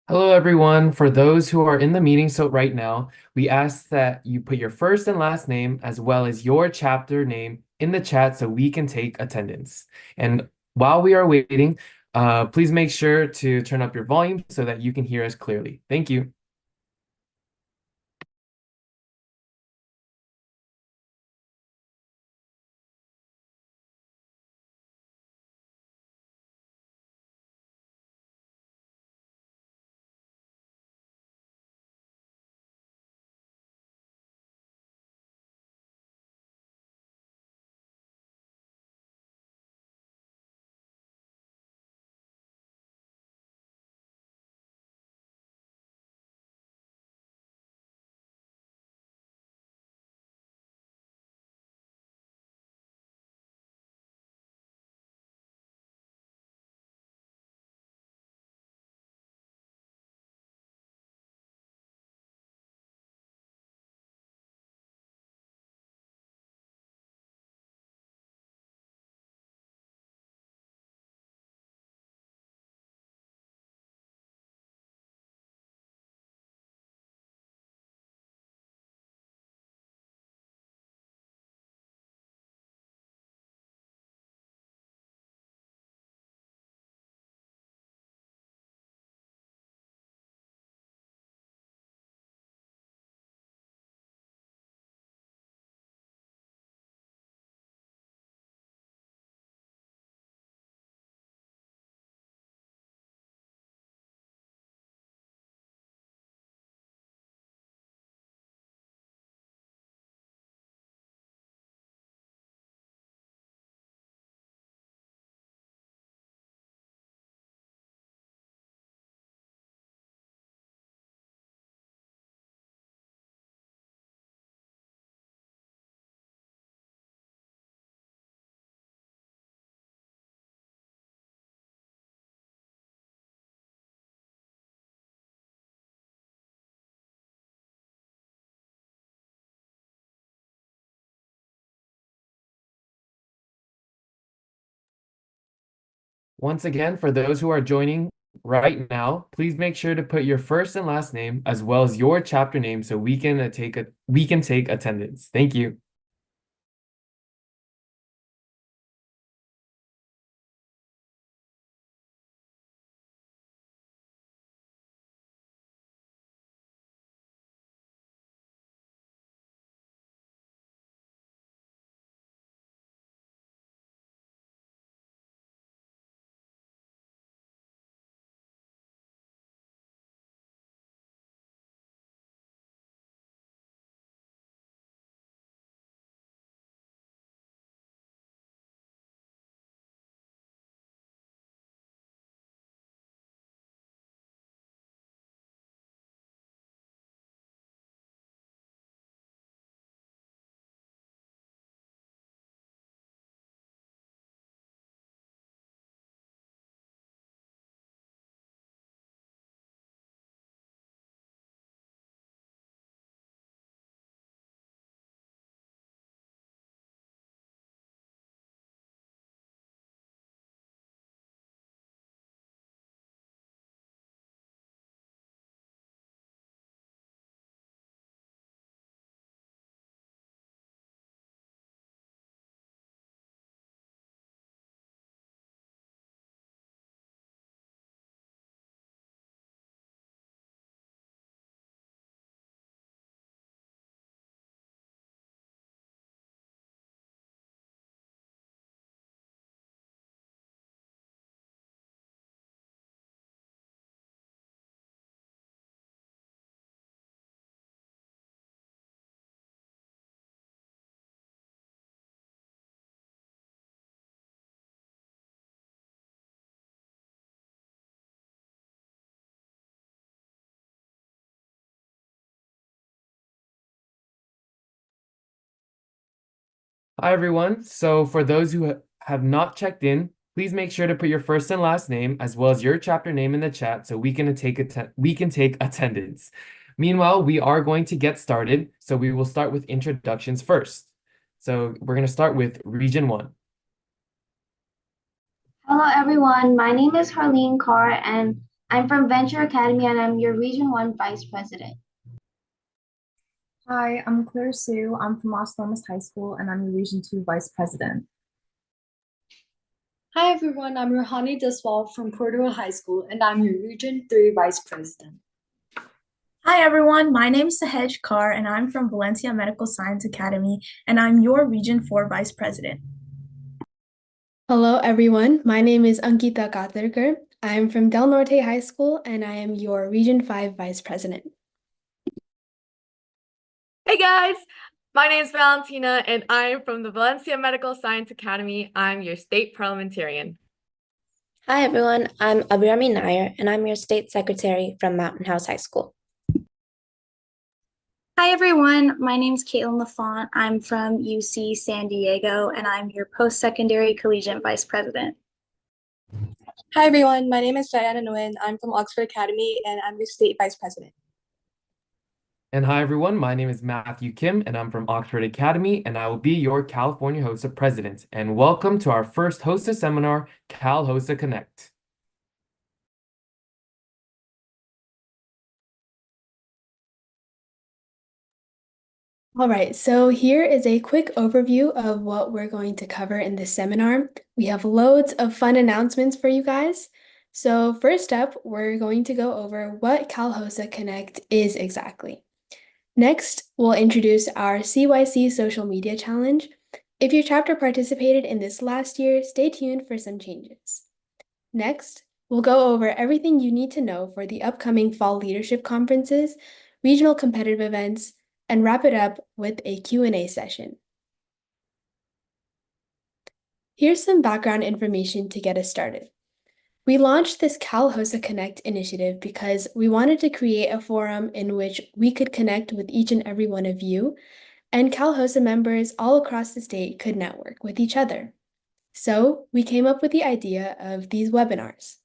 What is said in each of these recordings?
Hello, everyone. For those who are in the meeting so right now, we ask that you put your first and last name as well as your chapter name in the chat so we can take attendance. And while we are waiting, please make sure to turn up your volume so that you can hear us clearly. Thank you. Once again, for those who are joining right now, please make sure to put your first and last name as well as your chapter name so we can take attendance. Thank you. Hi, everyone. So for those who have not checked in, please make sure to put your first and last name as well as your chapter name in the chat so we can take attendance. Meanwhile, we are going to get started, so we will start with introductions first. So we're going to start with Region 1. Hello everyone, my name is Harleen Carr and I'm from Venture Academy and I'm your Region 1 Vice President. Hi, I'm Claire Sue. I'm from Los Lomas High School and I'm your Region 2 Vice President. Hi everyone, I'm Rohani Deswal from Cordova High School and I'm your Region 3 Vice President. Hi everyone, my name is Sahej Kar and I'm from Valencia Medical Science Academy and I'm your Region 4 Vice President. Hello, everyone. My name is Ankita Katarkar. I am from Del Norte High School, and I am your Region 5 Vice President. Hey guys, my name is Valentina and I'm from the Valencia Medical Science Academy. I'm your state parliamentarian. Hi everyone, I'm Abhirami Nair and I'm your state secretary from Mountain House High School. Hi everyone, my name is Caitlin Lafont. I'm from UC San Diego and I'm your post-secondary collegiate vice president. Hi everyone, my name is Diana Nguyen. I'm from Oxford Academy and I'm your state vice president. And hi everyone, my name is Matthew Kim and I'm from Oxford Academy and I will be your California HOSA president. And welcome to our first HOSA seminar, Cal-HOSA Connect. All right, so here is a quick overview of what we're going to cover in this seminar. We have loads of fun announcements for you guys. So first up, we're going to go over what Cal-HOSA Connect is exactly. Next, we'll introduce our CYC Social Media Challenge. If your chapter participated in this last year, stay tuned for some changes. Next, we'll go over everything you need to know for the upcoming fall leadership conferences, regional competitive events, and wrap it up with a Q&A session. Here's some background information to get us started. We launched this Cal-HOSA Connect initiative because we wanted to create a forum in which we could connect with each and every one of you, and Cal-HOSA members all across the state could network with each other. So we came up with the idea of these webinars.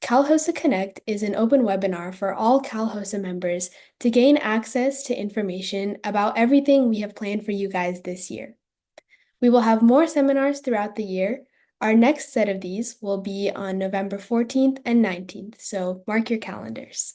Cal-HOSA Connect is an open webinar for all Cal-HOSA members to gain access to information about everything we have planned for you guys this year. We will have more seminars throughout the year. Our next set of these will be on November 14th and 19th, so mark your calendars.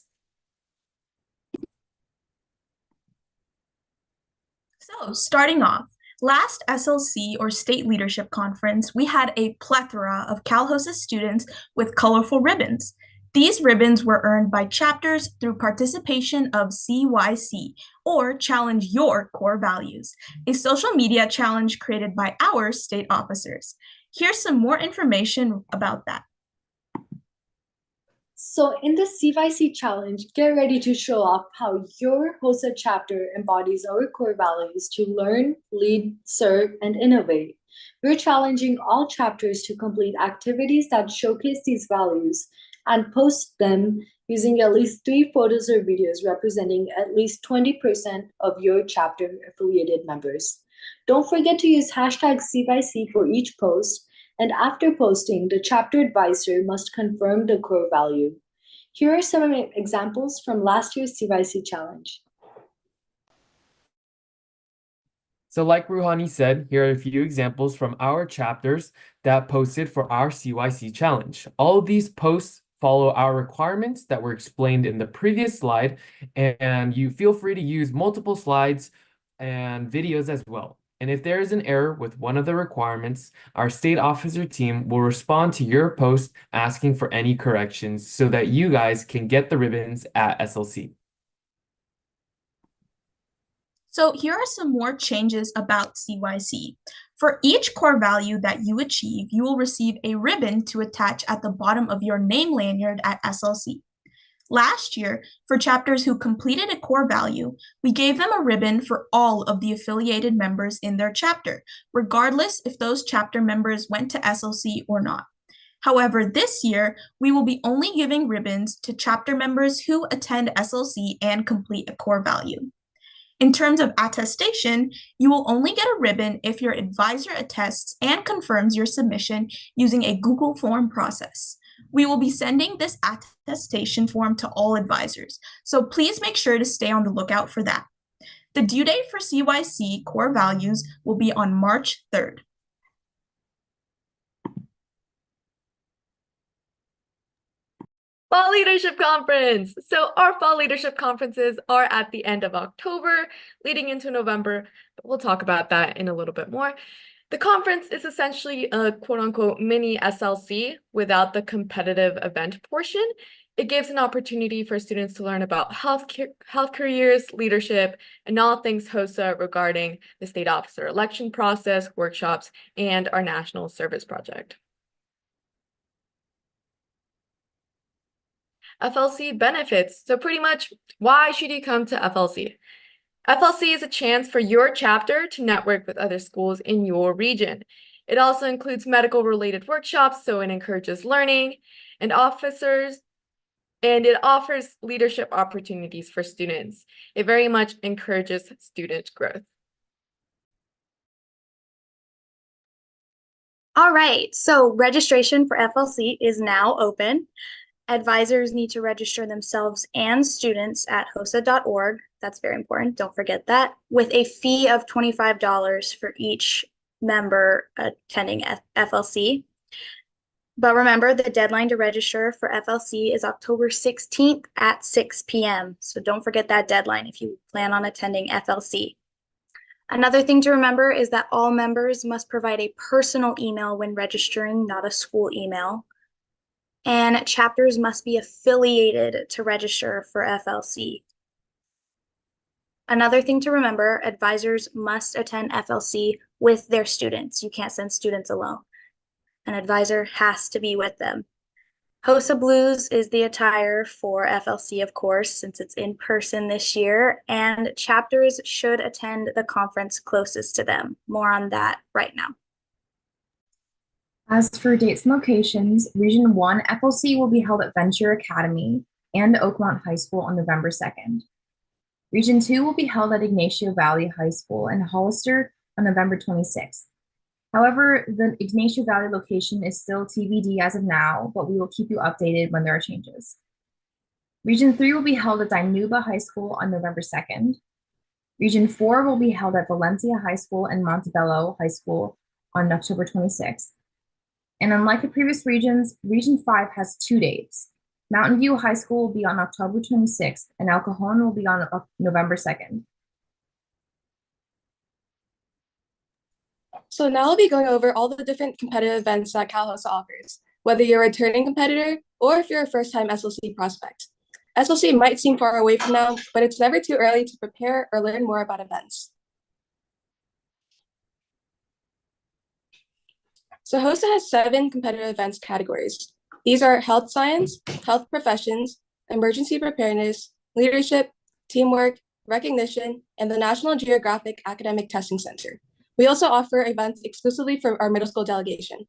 So, starting off, last SLC or State Leadership Conference, we had a plethora of Cal-HOSA students with colorful ribbons. These ribbons were earned by chapters through participation of CYC, or Challenge Your Core Values, a social media challenge created by our state officers. Here's some more information about that. So in the CYC challenge, get ready to show off how your HOSA chapter embodies our core values to learn, lead, serve, and innovate. We're challenging all chapters to complete activities that showcase these values and post them using at least 3 photos or videos representing at least 20% of your chapter affiliated members. Don't forget to use hashtag CYC for each post, and after posting, the chapter advisor must confirm the core value. Here are some examples from last year's CYC challenge. So like Ruhani said, here are a few examples from our chapters that posted for our CYC challenge. All of these posts follow our requirements that were explained in the previous slide, and you feel free to use multiple slides and videos as well. And if there is an error with one of the requirements, our state officer team will respond to your post asking for any corrections so that you guys can get the ribbons at SLC. So here are some more changes about CYC. For each core value that you achieve, you will receive a ribbon to attach at the bottom of your name lanyard at SLC. Last year, for chapters who completed a core value, we gave them a ribbon for all of the affiliated members in their chapter, regardless if those chapter members went to SLC or not. However, this year, we will be only giving ribbons to chapter members who attend SLC and complete a core value. In terms of attestation, you will only get a ribbon if your advisor attests and confirms your submission using a Google form process. We will be sending this attestation form to all advisors, so please make sure to stay on the lookout for that. The due date for CYC core values will be on March 3rd. Fall Leadership Conference. So our Fall Leadership Conferences are at the end of October, leading into November, but we'll talk about that in a little bit more. The conference is essentially a quote-unquote mini SLC without the competitive event portion. It gives an opportunity for students to learn about health careers, leadership, and all things HOSA regarding the state officer election process, workshops, and our national service project. FLC benefits. So pretty much, why should you come to FLC? FLC is a chance for your chapter to network with other schools in your region. It also includes medical-related workshops, so it encourages learning, and it offers leadership opportunities for students. It very much encourages student growth. All right, so registration for FLC is now open. Advisors need to register themselves and students at hosa.org. That's very important. Don't forget that. With a fee of $25 for each member attending FLC. But remember, the deadline to register for FLC is October 16th at 6 p.m. So don't forget that deadline if you plan on attending FLC. Another thing to remember is that all members must provide a personal email when registering, not a school email. And chapters must be affiliated to register for FLC. Another thing to remember, advisors must attend FLC with their students. You can't send students alone. An advisor has to be with them. HOSA Blues is the attire for FLC, of course, since it's in person this year, and chapters should attend the conference closest to them. More on that right now. As for dates and locations, Region 1 FLC will be held at Venture Academy and Oakmont High School on November 2nd. Region 2 will be held at Ignacio Valley High School in Hollister on November 26th. However, the Ignacio Valley location is still TBD as of now, but we will keep you updated when there are changes. Region 3 will be held at Dinuba High School on November 2nd. Region 4 will be held at Valencia High School and Montebello High School on October 26th. And unlike the previous regions, Region 5 has 2 dates. Mountain View High School will be on October 26th, and El Cajon will be on November 2nd. So now I'll be going over all the different competitive events that Cal-HOSA offers, whether you're a returning competitor or if you're a first-time SLC prospect. SLC might seem far away from now, but it's never too early to prepare or learn more about events. So HOSA has 7 competitive events categories. These are health science, health professions, emergency preparedness, leadership, teamwork, recognition, and the National Geographic Academic Testing Center. We also offer events exclusively for our middle school delegation.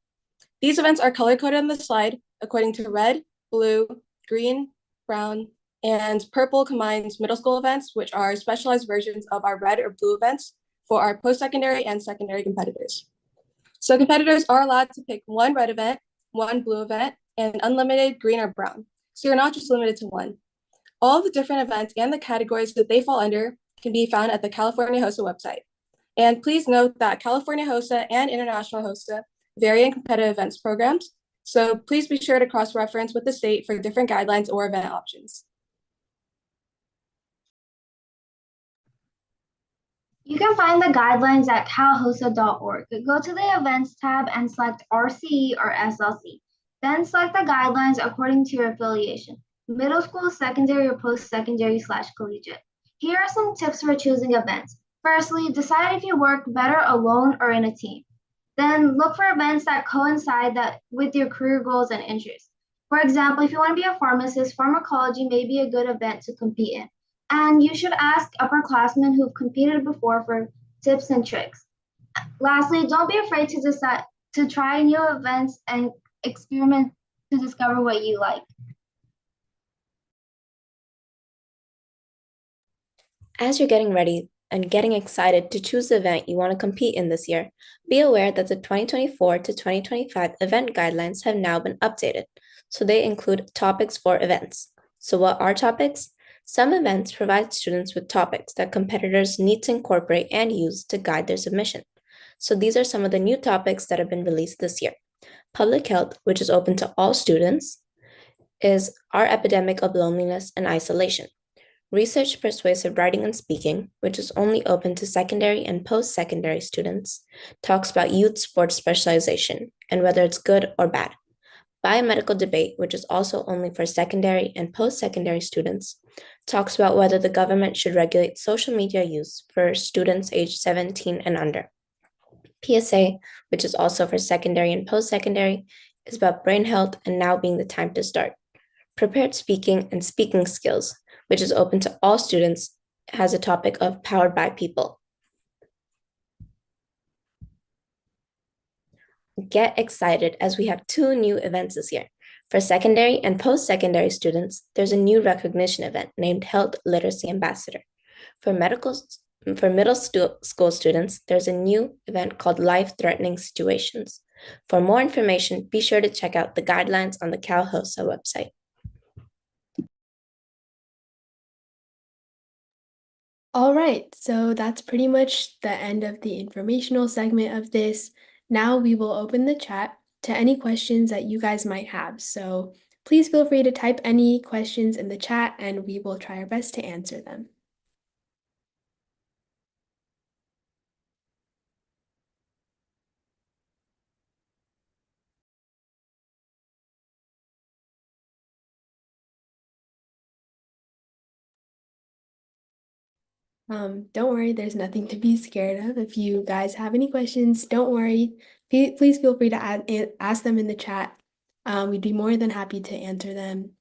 These events are color-coded on the slide according to red, blue, green, brown, and purple combines middle school events, which are specialized versions of our red or blue events for our post-secondary and secondary competitors. So competitors are allowed to pick one red event, one blue event, and unlimited green or brown. So you're not just limited to one. All the different events and the categories that they fall under can be found at the California HOSA website. And please note that California HOSA and International HOSA vary in competitive events programs. So please be sure to cross-reference with the state for different guidelines or event options. You can find the guidelines at calhosa.org. Go to the Events tab and select RCE or SLC. Then select the guidelines according to your affiliation, middle school, secondary, or post-secondary/collegiate. Here are some tips for choosing events. Firstly, decide if you work better alone or in a team. Then look for events that coincide with your career goals and interests. For example, if you want to be a pharmacist, pharmacology may be a good event to compete in. And you should ask upperclassmen who've competed before for tips and tricks. Lastly, don't be afraid to try new events and experiment to discover what you like. As you're getting ready and getting excited to choose the event you want to compete in this year, be aware that the 2024 to 2025 event guidelines have now been updated, so they include topics for events. So what are topics? Some events provide students with topics that competitors need to incorporate and use to guide their submission. So these are some of the new topics that have been released this year. Public health, which is open to all students. is Our Epidemic of Loneliness and Isolation. Research Persuasive Writing and Speaking, which is only open to secondary and post-secondary students, talks about youth sports specialization and whether it's good or bad. Biomedical Debate, which is also only for secondary and post-secondary students, talks about whether the government should regulate social media use for students aged 17 and under. PSA, which is also for secondary and post-secondary, is about brain health and now being the time to start. Prepared Speaking and Speaking Skills, which is open to all students, has a topic of Powered by People. Get excited as we have 2 new events this year. For secondary and post-secondary students, there's a new recognition event named Health Literacy Ambassador. For middle school students, there's a new event called Life-Threatening Situations. For more information, be sure to check out the guidelines on the Cal-HOSA website. All right, so that's pretty much the end of the informational segment of this. Now we will open the chat to any questions that you guys might have. So please feel free to type any questions in the chat and we will try our best to answer them. Don't worry, there's nothing to be scared of. If you guys have any questions, don't worry. Please feel free to ask them in the chat. We'd be more than happy to answer them.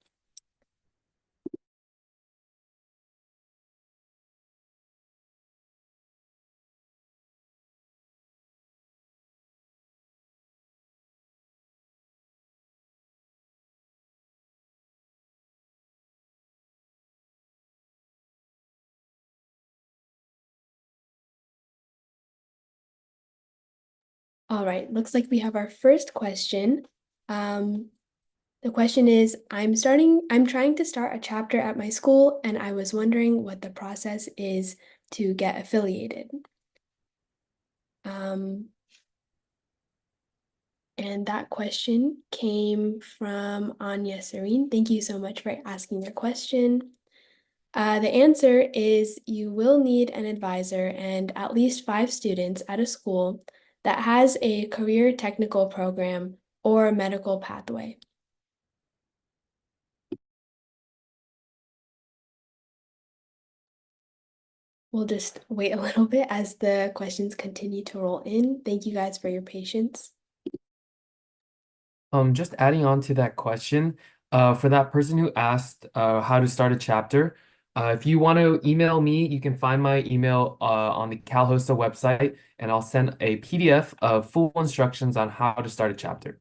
All right, looks like we have our first question. The question is, I'm trying to start a chapter at my school, and I was wondering what the process is to get affiliated. And that question came from Anya Serene. Thank you so much for asking your question. The answer is you will need an advisor and at least 5 students at a school that has a career technical program or a medical pathway. We'll just wait a little bit as the questions continue to roll in. Thank you guys for your patience. Just adding on to that question, for that person who asked how to start a chapter, if you want to email me, you can find my email on the Cal-HOSA website, and I'll send a PDF of full instructions on how to start a chapter.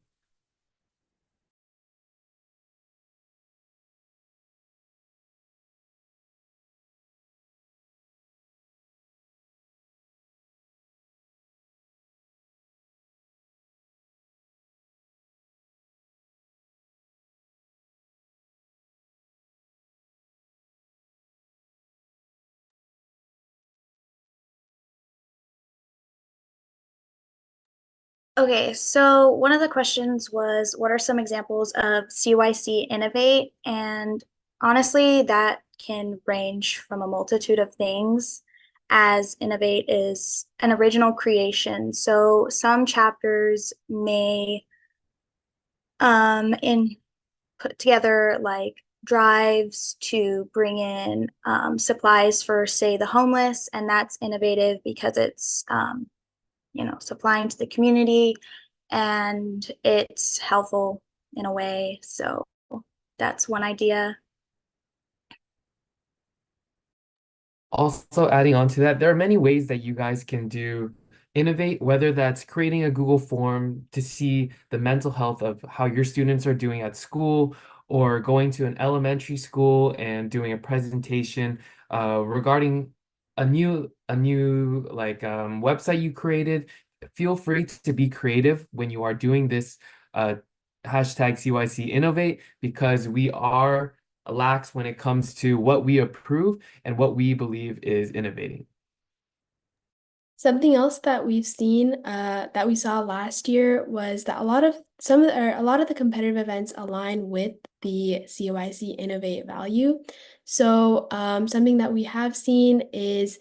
Okay, so one of the questions was, what are some examples of CYC Innovate? And honestly, that can range from a multitude of things, as Innovate is an original creation. So some chapters may in put together like drives to bring in supplies for, say, the homeless, and that's innovative because it's supplying to the community and it's helpful in a way. So that's one idea. Also, adding on to that, there are many ways that you guys can innovate, whether that's creating a Google form to see the mental health of how your students are doing at school, or going to an elementary school and doing a presentation regarding a new like website you created. Feel free to be creative when you are doing this hashtag CYC Innovate, because we are lax when it comes to what we approve and what we believe is innovating. Something else that we've seen that we saw last year was that a lot of the competitive events align with the COIC Innovate value. So something that we have seen is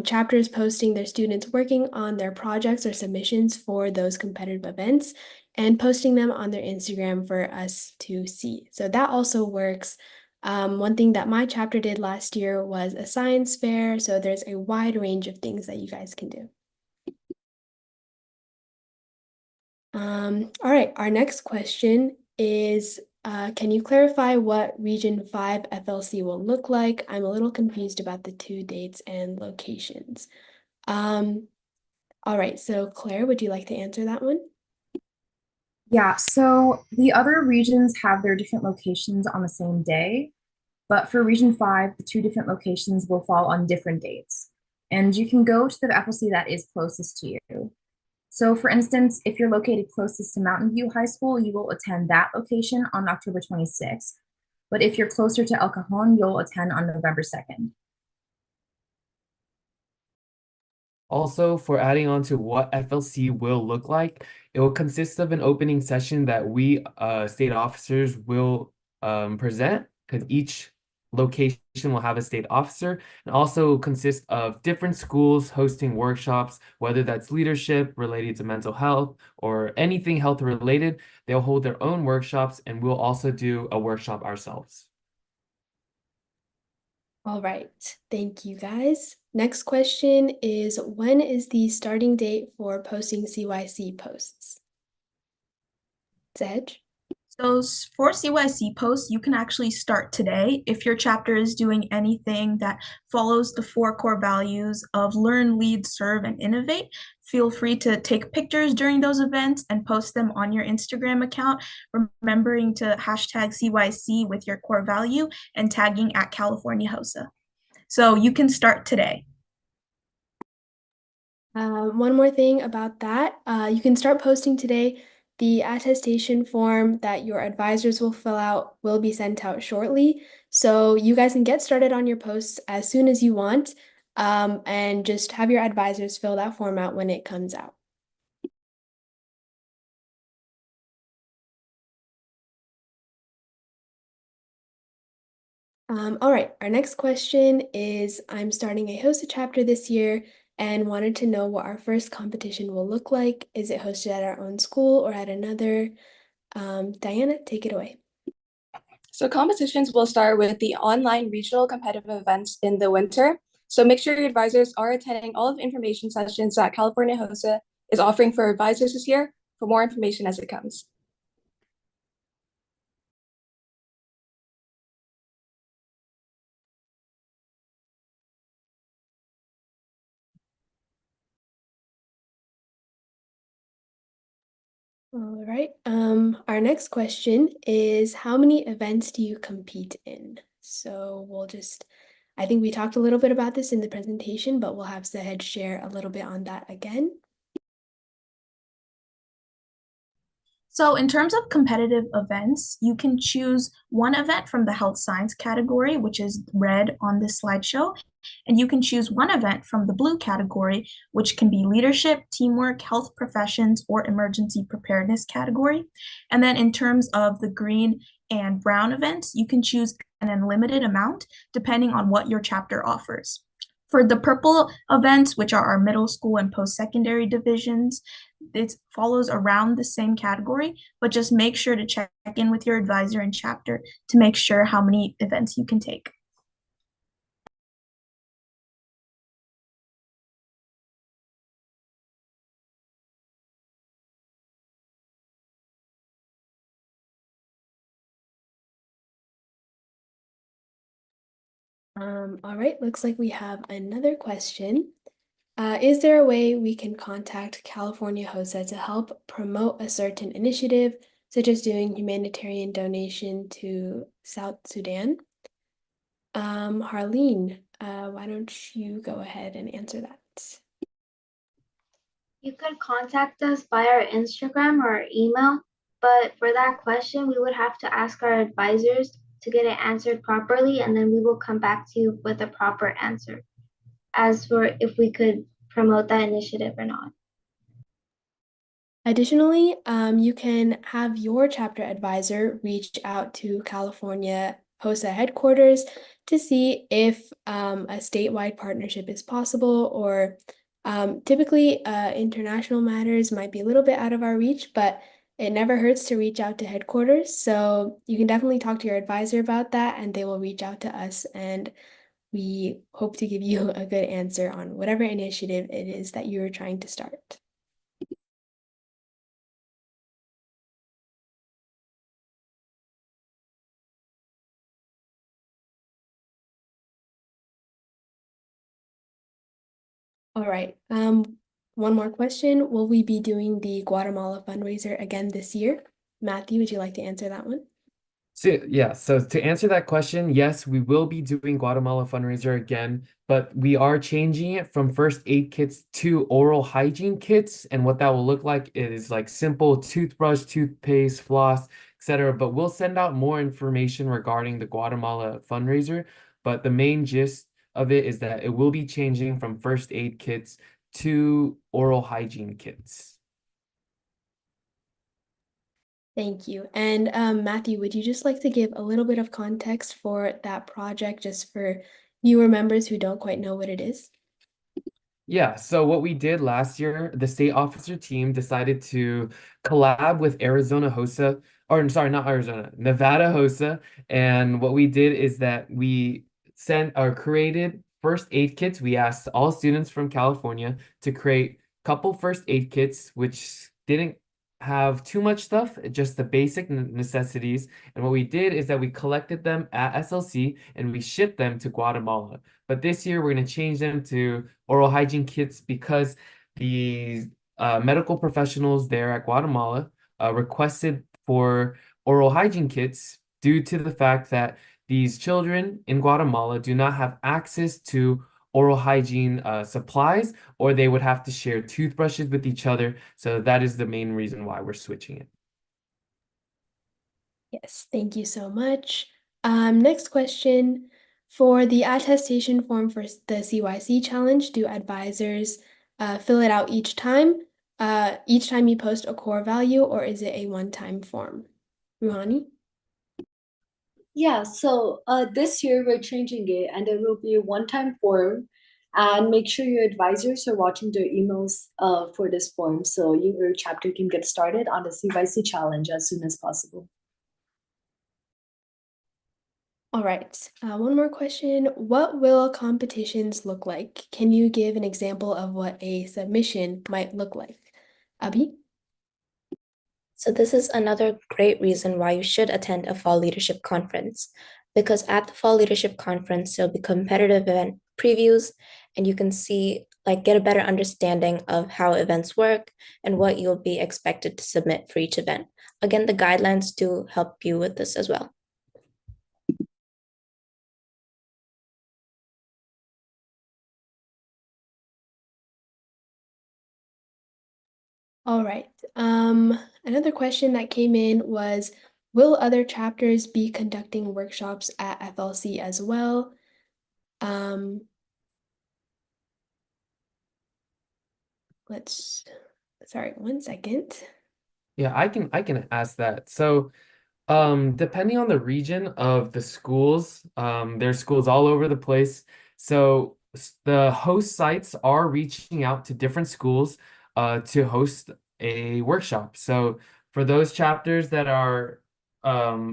chapters posting their students working on their projects or submissions for those competitive events and posting them on their Instagram for us to see. So that also works. One thing that my chapter did last year was a science fair, so there's a wide range of things that you guys can do. All right, our next question is, can you clarify what Region 5 FLC will look like? I'm a little confused about the two dates and locations. All right, so Claire, would you like to answer that one? Yeah, so the other regions have their different locations on the same day, but for Region 5, the two different locations will fall on different dates. And you can go to the FLC that is closest to you. So for instance, if you're located closest to Mountain View High School, you will attend that location on October 26th. But if you're closer to El Cajon, you'll attend on November 2nd. Also, for adding on to what FLC will look like, it will consist of an opening session that we state officers will present, because each location will have a state officer, and also consist of different schools hosting workshops, whether that's leadership related to mental health or anything health related. They'll hold their own workshops, and we'll also do a workshop ourselves. All right, thank you guys. Next question is, when is the starting date for posting CYC posts? Zedge? So for CYC posts, you can actually start today. If your chapter is doing anything that follows the 4 core values of learn, lead, serve, and innovate, feel free to take pictures during those events and post them on your Instagram account, remembering to hashtag CYC with your core value and tagging at Cal-HOSA. So you can start today. One more thing about that, you can start posting today. The attestation form that your advisors will fill out will be sent out shortly. So you guys can get started on your posts as soon as you want, and just have your advisors fill that form out when it comes out. All right, our next question is, I'm starting a HOSA chapter this year and wanted to know what our first competition will look like. Is it hosted at our own school or at another? Diana, take it away. So competitions will start with the online regional competitive events in the winter. So make sure your advisors are attending all of the information sessions that California HOSA is offering for advisors this year for more information as it comes. All right. Our next question is, how many events do you compete in? So I think we talked a little bit about this in the presentation, but we'll have Zahed share a little bit on that again. So in terms of competitive events, you can choose one event from the health science category, which is red on this slideshow, and you can choose one event from the blue category, which can be leadership, teamwork, health professions, or emergency preparedness category. And then in terms of the green and brown events, you can choose an unlimited amount depending on what your chapter offers. For the purple events, which are our middle school and post-secondary divisions, it follows around the same category, but just make sure to check in with your advisor and chapter to make sure how many events you can take. All right, looks like we have another question. Is there a way we can contact California HOSA to help promote a certain initiative, such as doing humanitarian donation to South Sudan? Harleen, why don't you go ahead and answer that? You could contact us via our Instagram or email, but for that question, we would have to ask our advisors to get it answered properly, and then we will come back to you with a proper answer. As for if we could promote that initiative or not. Additionally, you can have your chapter advisor reach out to California HOSA headquarters to see if a statewide partnership is possible, or typically international matters might be a little bit out of our reach, but it never hurts to reach out to headquarters. So you can definitely talk to your advisor about that, and they will reach out to us, and we hope to give you a good answer on whatever initiative it is that you're trying to start. All right. One more question. Will we be doing the Guatemala fundraiser again this year? Matthew, would you like to answer that one? So to answer that question, yes, we will be doing Guatemala fundraiser again, but we are changing it from first aid kits to oral hygiene kits. And what that will look like is like simple toothbrush, toothpaste, floss, etc. But we'll send out more information regarding the Guatemala fundraiser. But the main gist of it is that it will be changing from first aid kits to oral hygiene kits. Thank you. And Matthew, would you just like to give a little bit of context for that project, just for newer members who don't quite know what it is? Yeah, so what we did last year, the state officer team decided to collab with Arizona HOSA, or sorry, not Arizona, Nevada HOSA. And what we did is that we sent or created first aid kits. We asked all students from California to create couple first aid kits, which didn't have too much stuff, just the basic necessities. And what we did is that we collected them at SLC and we shipped them to Guatemala. But this year we're going to change them to oral hygiene kits because the medical professionals there at Guatemala requested for oral hygiene kits due to the fact that these children in Guatemala do not have access to oral hygiene supplies, or they would have to share toothbrushes with each other. So that is the main reason why we're switching it. Yes, thank you so much. Next question. For the attestation form for the CYC challenge, do advisors fill it out each time you post a core value, or is it a one-time form? Ruhani? Yeah, so this year we're changing it, and there will be a one-time form. And make sure your advisors are watching their emails for this form, so your chapter can get started on the CYC challenge as soon as possible. All right, one more question. What will competitions look like? Can you give an example of what a submission might look like? Abhi? So this is another great reason why you should attend a fall leadership conference, because at the fall leadership conference, there'll be competitive event previews, and you can see, like, get a better understanding of how events work and what you'll be expected to submit for each event. Again, the guidelines do help you with this as well. All right. Another question that came in was, will other chapters be conducting workshops at FLC as well? Sorry, one second. Yeah, I can ask that. So depending on the region of the schools, there's schools all over the place. So the host sites are reaching out to different schools to host a workshop. So for those chapters that are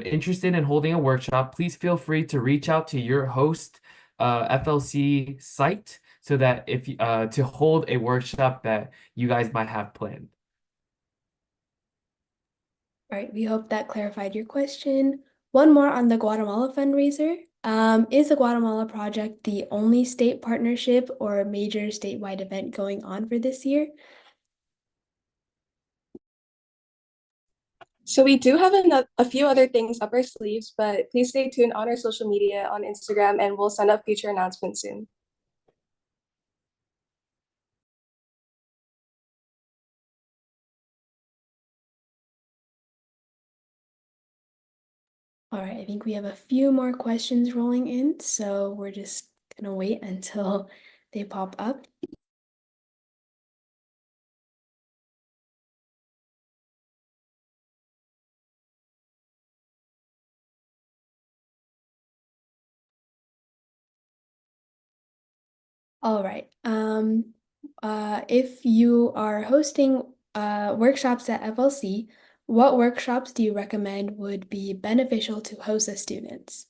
interested in holding a workshop, please feel free to reach out to your host FLC site so that if to hold a workshop that you guys might have planned. All right, we hope that clarified your question. One more on the Guatemala fundraiser. Is the Guatemala project the only state partnership or major statewide event going on for this year? So we do have a few other things up our sleeves, but please stay tuned on our social media on Instagram, and we'll send up future announcements soon. All right, I think we have a few more questions rolling in, so we're just gonna wait until they pop up. All right. If you are hosting workshops at FLC, what workshops do you recommend would be beneficial to HOSA students?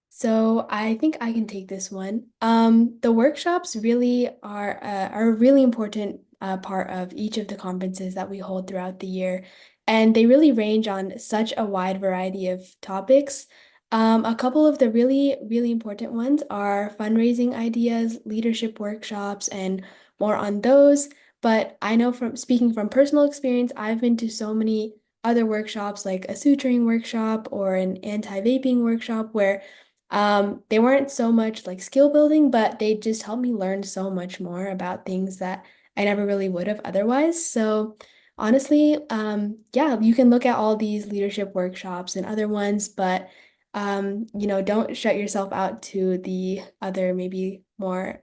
So I think I can take this one. The workshops really are a really important part of each of the conferences that we hold throughout the year, and they really range on such a wide variety of topics. A couple of the really important ones are fundraising ideas, leadership workshops, and more on those. But I know from speaking from personal experience, I've been to so many other workshops like a suturing workshop or an anti-vaping workshop where they weren't so much like skill building, but they just helped me learn so much more about things that I never really would have otherwise. So honestly, yeah, you can look at all these leadership workshops and other ones, but don't shut yourself out to the other maybe more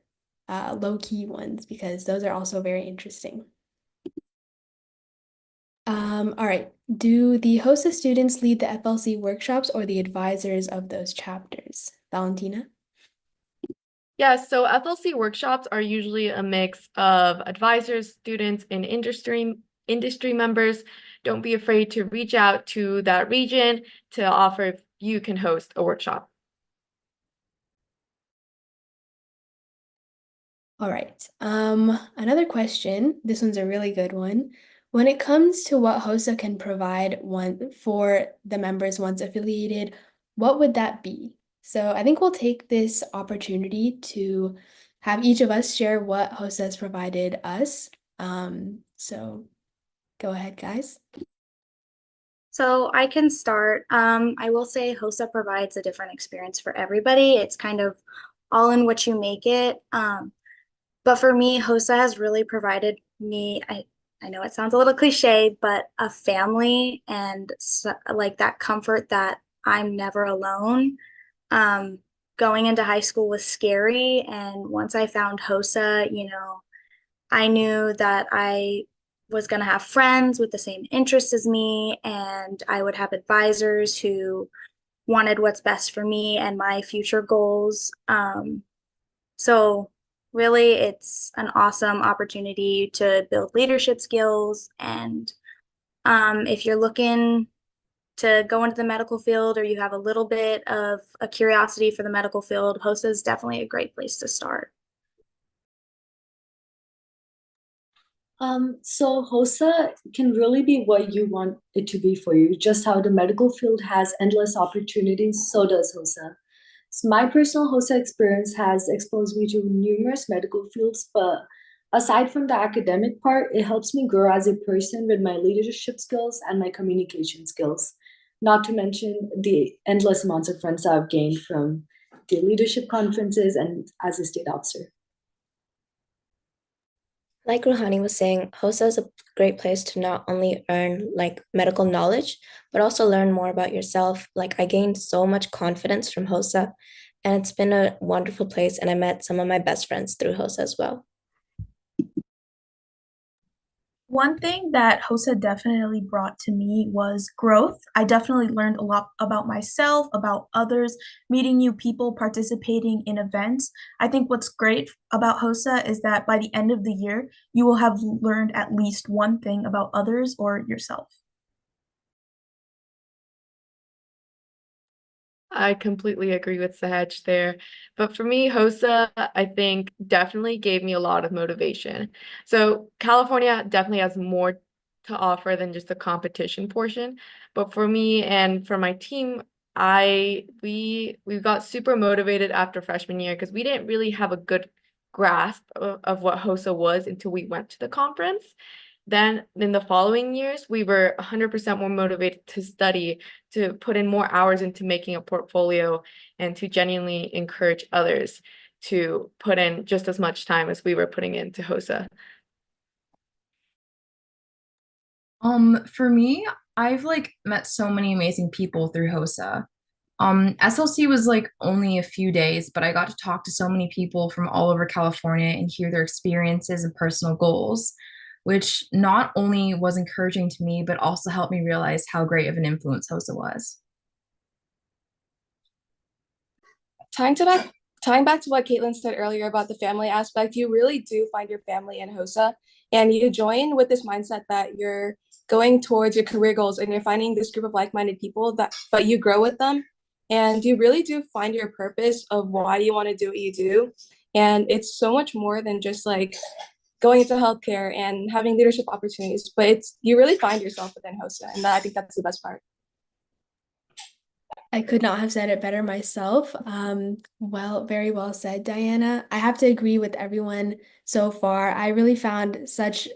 low-key ones because those are also very interesting. All right. Do the HOSA students lead the FLC workshops or the advisors of those chapters? Valentina? Yeah, so FLC workshops are usually a mix of advisors, students, and industry members. Don't be afraid to reach out to that region to offer if you can host a workshop. All right. Another question. This one's a really good one. When it comes to what HOSA can provide for the members once affiliated, what would that be? So I think we'll take this opportunity to have each of us share what HOSA has provided us. So go ahead, guys. So I can start. I will say HOSA provides a different experience for everybody. It's kind of all in what you make it. But for me, HOSA has really provided me, I know it sounds a little cliche, but a family and like that comfort that I'm never alone. Going into high school was scary. And once I found HOSA, I knew that I was going to have friends with the same interests as me, and I would have advisors who wanted what's best for me and my future goals. So really, it's an awesome opportunity to build leadership skills. And if you're looking to go into the medical field or you have a little bit of a curiosity for the medical field, HOSA is definitely a great place to start. So HOSA can really be what you want it to be for you. Just how the medical field has endless opportunities, so does HOSA. So my personal HOSA experience has exposed me to numerous medical fields, but aside from the academic part, it helps me grow as a person with my leadership skills and my communication skills. Not to mention the endless amounts of friends I've gained from the leadership conferences and as a state officer. Like Ruhani was saying, HOSA is a great place to not only earn like medical knowledge, but also learn more about yourself. Like I gained so much confidence from HOSA, and it's been a wonderful place. And I met some of my best friends through HOSA as well. One thing that HOSA definitely brought to me was growth. I definitely learned a lot about myself, about others, meeting new people, participating in events. I think what's great about HOSA is that by the end of the year, you will have learned at least one thing about others or yourself. I completely agree with Sahaj there. But for me, HOSA, I think definitely gave me a lot of motivation. So California definitely has more to offer than just the competition portion. But for me and for my team, we got super motivated after freshman year because we didn't really have a good grasp of what HOSA was until we went to the conference. Then in the following years, we were 100% more motivated to study, to put in more hours into making a portfolio, and to genuinely encourage others to put in just as much time as we were putting into HOSA. For me, I've like met so many amazing people through HOSA. SLC was like only a few days, but I got to talk to so many people from all over California and hear their experiences and personal goals, which not only was encouraging to me, but also helped me realize how great of an influence HOSA was. Tying to that tying back to what Caitlin said earlier about the family aspect, you really do find your family in HOSA, and you join with this mindset that you're going towards your career goals and you're finding this group of like-minded people that, but you grow with them, and you really do find your purpose of why you want to do what you do. And it's so much more than just like going into healthcare and having leadership opportunities, but it's you really find yourself within HOSA, and I think that's the best part. I could not have said it better myself. Well, very well said, Diana. I have to agree with everyone so far. I really found such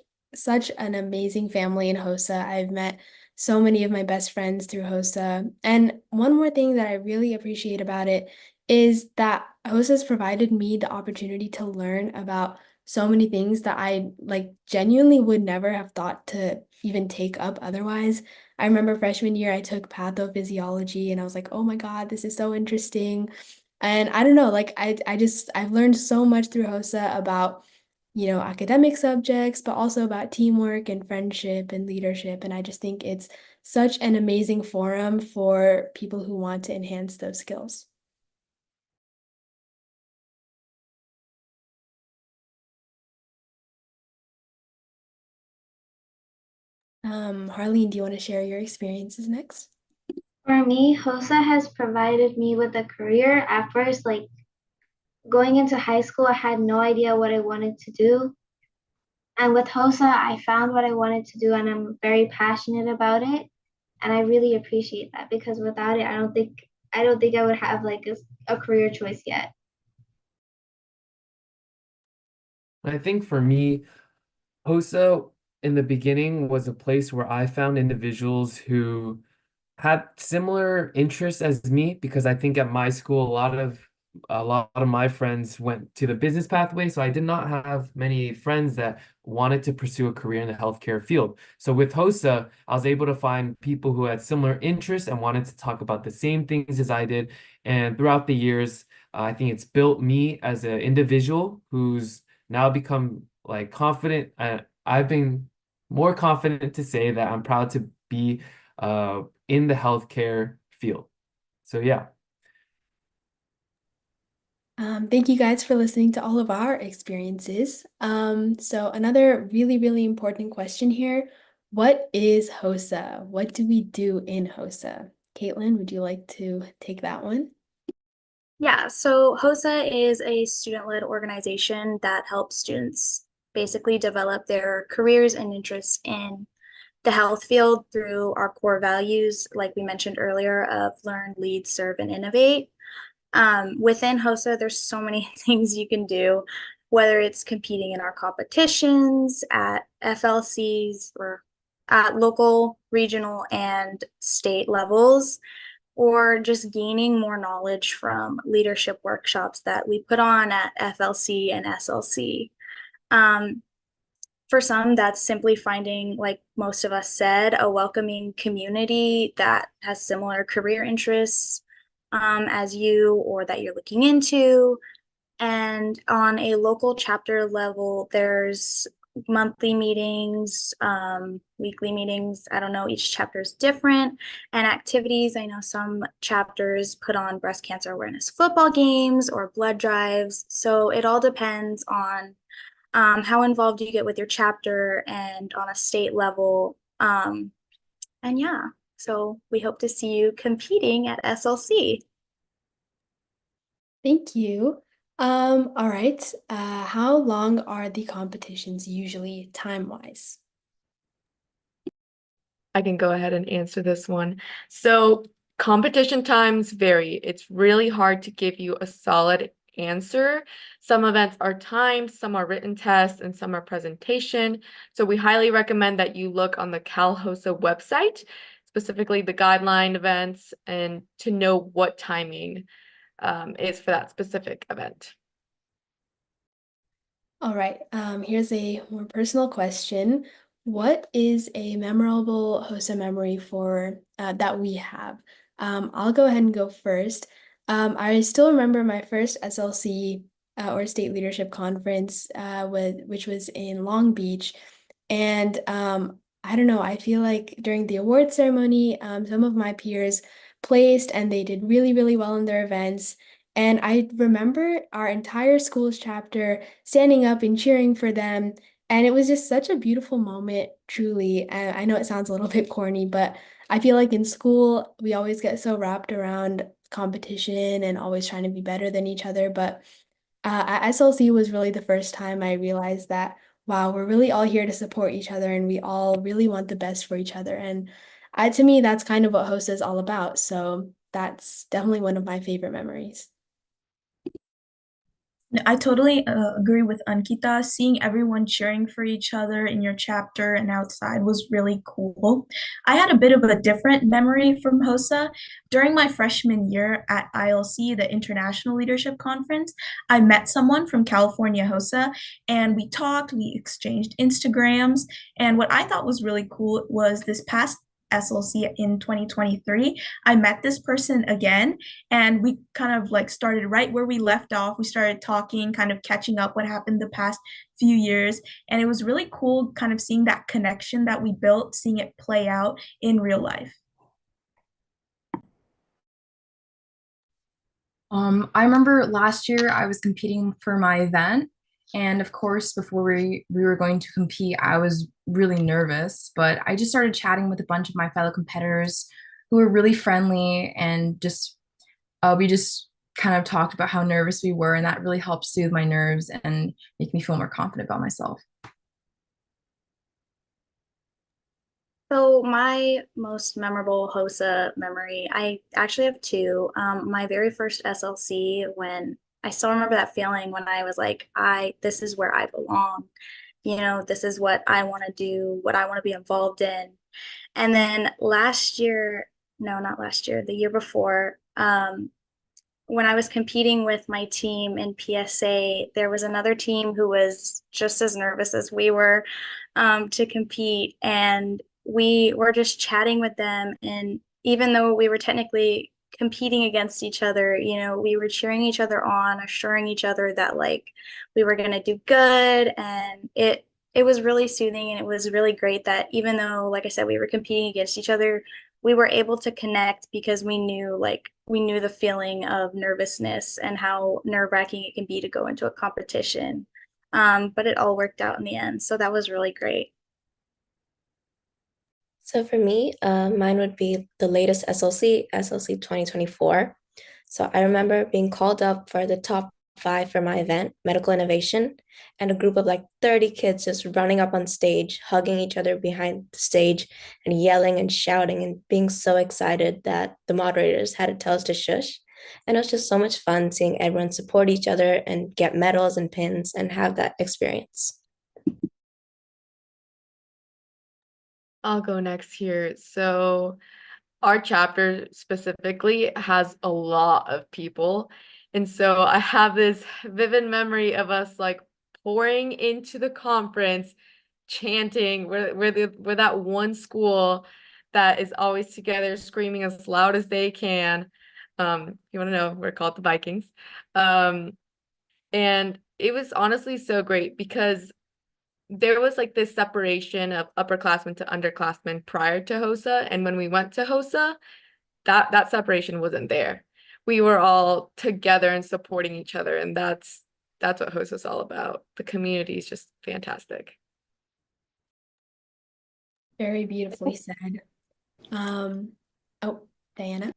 an amazing family in HOSA. I've met so many of my best friends through HOSA. And one more thing that I really appreciate about it is that HOSA has provided me the opportunity to learn about so many things that I like genuinely would never have thought to even take up otherwise. I remember freshman year, I took pathophysiology and I was like, oh my God, this is so interesting. And I don't know, like I've learned so much through HOSA about, academic subjects, but also about teamwork and friendship and leadership. And I just think it's such an amazing forum for people who want to enhance those skills. Harleen, do you want to share your experiences next? For me, HOSA has provided me with a career. At first, like going into high school, I had no idea what I wanted to do. And with HOSA, I found what I wanted to do, and I'm very passionate about it. And I really appreciate that because without it, I don't think I would have like a career choice yet. I think for me, HOSA in the beginning was a place where I found individuals who had similar interests as me because I think at my school a lot of my friends went to the business pathway, so I did not have many friends that wanted to pursue a career in the healthcare field. So with HOSA, I was able to find people who had similar interests and wanted to talk about the same things as I did. And throughout the years, I think it's built me as an individual who's now become like confident. I've been more confident to say that I'm proud to be in the healthcare field. So yeah. Thank you guys for listening to all of our experiences. So another really, really important question here. What is HOSA? What do we do in HOSA? Caitlin, would you like to take that one? Yeah, so HOSA is a student-led organization that helps students basically develop their careers and interests in the health field through our core values, like we mentioned earlier, of learn, lead, serve, and innovate. Within HOSA, there's so many things you can do, whether it's competing in our competitions at FLCs or at local, regional, and state levels, or just gaining more knowledge from leadership workshops that we put on at FLC and SLC. Um, for some, that's simply finding, like most of us said, a welcoming community that has similar career interests as you or that you're looking into. And on a local chapter level, there's monthly meetings, weekly meetings. I don't know, each chapter is different. And activities, I know some chapters put on breast cancer awareness football games or blood drives. So it all depends on how involved you get with your chapter and on a state level. And yeah, so we hope to see you competing at SLC. Thank you. All right. How long are the competitions usually time-wise? I can go ahead and answer this one. So competition times vary. It's really hard to give you a solid answer. Some events are timed, some are written tests, and some are presentation. So we highly recommend that you look on the Cal-HOSA website, specifically the guideline events, and to know what timing is for that specific event. All right, here's a more personal question. What is a memorable HOSA memory for that we have? I'll go ahead and go first. I still remember my first SLC or State Leadership Conference, which was in Long Beach. And I don't know, I feel like during the award ceremony, some of my peers placed and they did really, really well in their events. And I remember our entire school's chapter standing up and cheering for them. And it was just such a beautiful moment, truly. And I know it sounds a little bit corny, but I feel like in school, we always get so wrapped around competition and always trying to be better than each other. But at SLC was really the first time I realized that, wow, we're really all here to support each other and we all really want the best for each other. And to me, that's kind of what HOSA is all about. So that's definitely one of my favorite memories. I totally agree with Ankita. Seeing everyone cheering for each other in your chapter and outside was really cool. I had a bit of a different memory from HOSA. During my freshman year at ILC, the International Leadership Conference, I met someone from California HOSA and we talked, we exchanged Instagrams. And what I thought was really cool was this past SLC in 2023, I met this person again and we kind of like started right where we left off. We started talking, kind of catching up what happened the past few years. And it was really cool kind of seeing that connection that we built, seeing it play out in real life. I remember last year I was competing for my event. And of course, before we were going to compete, I was really nervous, but I just started chatting with a bunch of my fellow competitors who were really friendly and we just kind of talked about how nervous we were, and that really helped soothe my nerves and make me feel more confident about myself. So my most memorable HOSA memory, I actually have two. My very first SLC, when I still remember that feeling when I was like, this is where I belong. You know, this is what I want to do, what I want to be involved in. And then last year, no, not last year, the year before, when I was competing with my team in PSA, there was another team who was just as nervous as we were to compete. And we were just chatting with them. And even though we were technically competing against each other, you know, we were cheering each other on, assuring each other that like we were going to do good. And it was really soothing and it was really great that even though, like I said, we were competing against each other, we were able to connect because we knew the feeling of nervousness and how nerve-wracking it can be to go into a competition. But it all worked out in the end, so that was really great. So for me, mine would be the latest SLC, SLC 2024. So I remember being called up for the top 5 for my event, Medical Innovation, and a group of like 30 kids just running up on stage, hugging each other behind the stage and yelling and shouting and being so excited that the moderators had to tell us to shush. And it was just so much fun seeing everyone support each other and get medals and pins and have that experience. I'll go next here. So our chapter specifically has a lot of people. And so I have this vivid memory of us like pouring into the conference, chanting. We're that one school that is always together, screaming as loud as they can. You want to know, we're called the Vikings. And it was honestly so great because there was like this separation of upperclassmen to underclassmen prior to HOSA. And when we went to HOSA, that separation wasn't there. We were all together and supporting each other. And that's what HOSA is all about. The community is just fantastic. Very beautifully said. Oh, Diana.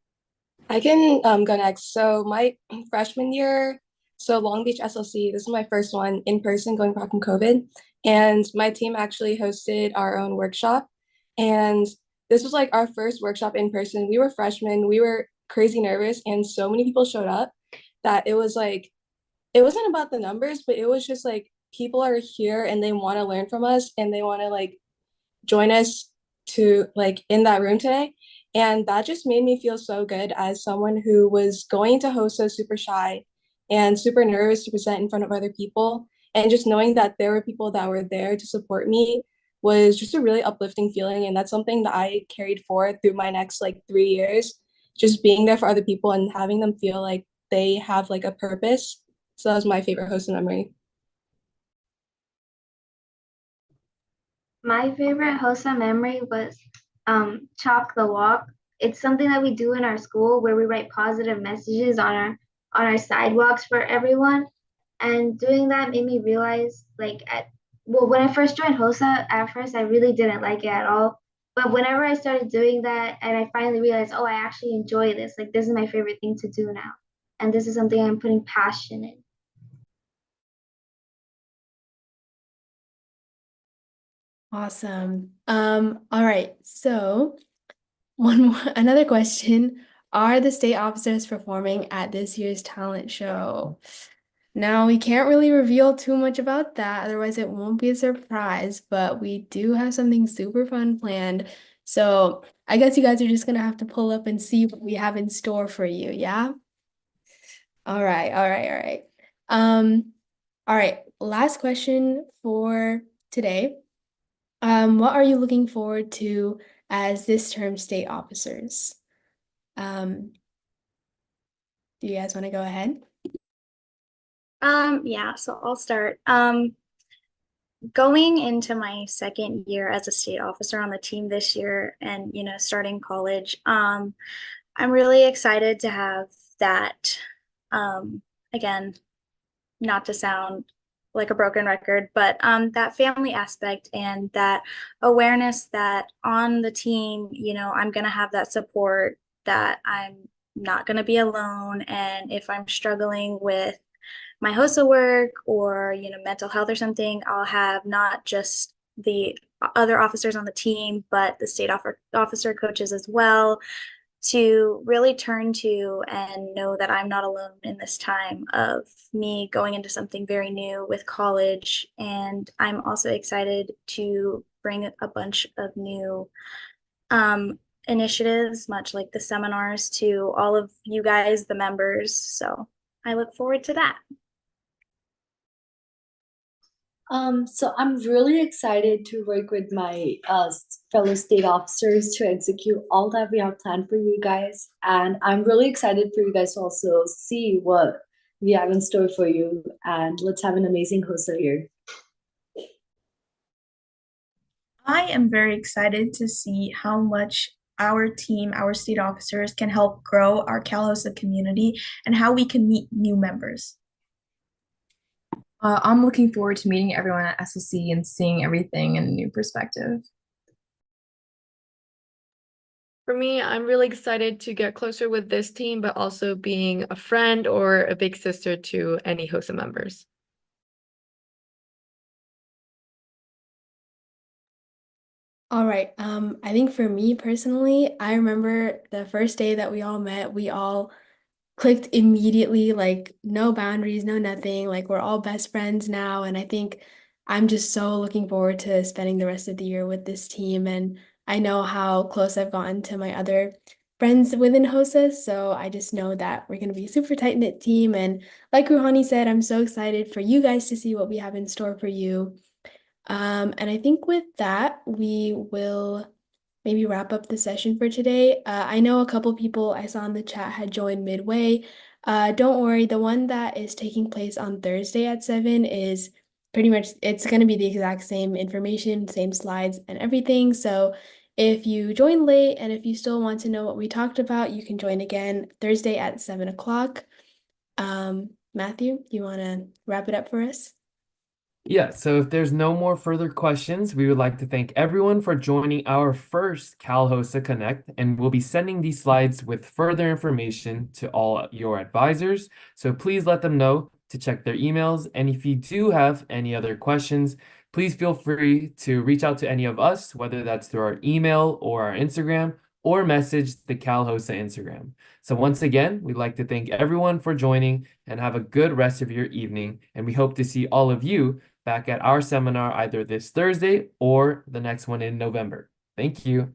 I can go next. So my freshman year, so Long Beach SLC, this is my first one in person going back from COVID. And my team actually hosted our own workshop. And this was like our first workshop in person. We were freshmen, we were crazy nervous, and so many people showed up that it was like, it wasn't about the numbers, but it was just like people are here and they want to learn from us and they want to like join us to like in that room today. And that just made me feel so good as someone who was going to HOSA super shy and super nervous to present in front of other people. And just knowing that there were people that were there to support me was just a really uplifting feeling. And that's something that I carried forward through my next like 3 years, just being there for other people and having them feel like they have like a purpose. So that was my favorite HOSA memory. My favorite HOSA memory was Chalk the Walk. It's something that we do in our school where we write positive messages on our sidewalks for everyone. And doing that made me realize, when I first joined HOSA, at first I really didn't like it at all. But whenever I started doing that, and I finally realized, oh, I actually enjoy this. Like, this is my favorite thing to do now. And this is something I'm putting passion in. Awesome. All right. So another question. Are the state officers performing at this year's talent show? Now, we can't really reveal too much about that, otherwise it won't be a surprise, but we do have something super fun planned. So I guess you guys are just gonna have to pull up and see what we have in store for you, yeah? All right, all right, all right. All right, last question for today. What are you looking forward to as this term state officers? Do you guys want to go ahead? Yeah, so I'll start. Going into my second year as a state officer on the team this year and, starting college, I'm really excited to have that, again, not to sound like a broken record, but that family aspect and that awareness that on the team, I'm going to have that support, that I'm not going to be alone. And if I'm struggling with my HOSA work or, mental health or something, I'll have not just the other officers on the team, but the state officer coaches as well, to really turn to and know that I'm not alone in this time of me going into something very new with college. And I'm also excited to bring a bunch of new initiatives, much like the seminars, to all of you guys, the members. So I look forward to that. So I'm really excited to work with my fellow state officers to execute all that we have planned for you guys. And I'm really excited for you guys to also see what we have in store for you. And let's have an amazing HOSA year. I am very excited to see how much our team, our state officers, can help grow our Cal-HOSA community and how we can meet new members. I'm looking forward to meeting everyone at SLC and seeing everything in a new perspective. For me, I'm really excited to get closer with this team, but also being a friend or a big sister to any HOSA members. All right. I think for me personally, I remember the first day that we all met, we all clicked immediately, like no boundaries, no nothing. Like we're all best friends now. And I think I'm just so looking forward to spending the rest of the year with this team. And I know how close I've gotten to my other friends within HOSA. So I just know that we're going to be a super tight-knit team. And like Ruhani said, I'm so excited for you guys to see what we have in store for you. And I think with that, we will maybe wrap up the session for today. I know a couple people I saw in the chat had joined midway. Don't worry, the one that is taking place on Thursday at 7 is pretty much, it's going to be the exact same information, same slides and everything. So if you join late and if you still want to know what we talked about, you can join again Thursday at 7 o'clock. Matthew, you want to wrap it up for us? Yeah, so if there's no more further questions, we would like to thank everyone for joining our first Cal-HOSA Connect, and we'll be sending these slides with further information to all your advisors. So please let them know to check their emails. And if you do have any other questions, please feel free to reach out to any of us, whether that's through our email or our Instagram, or message the Cal-HOSA Instagram. So once again, we'd like to thank everyone for joining and have a good rest of your evening. And we hope to see all of you back at our seminar either this Thursday or the next one in November. Thank you.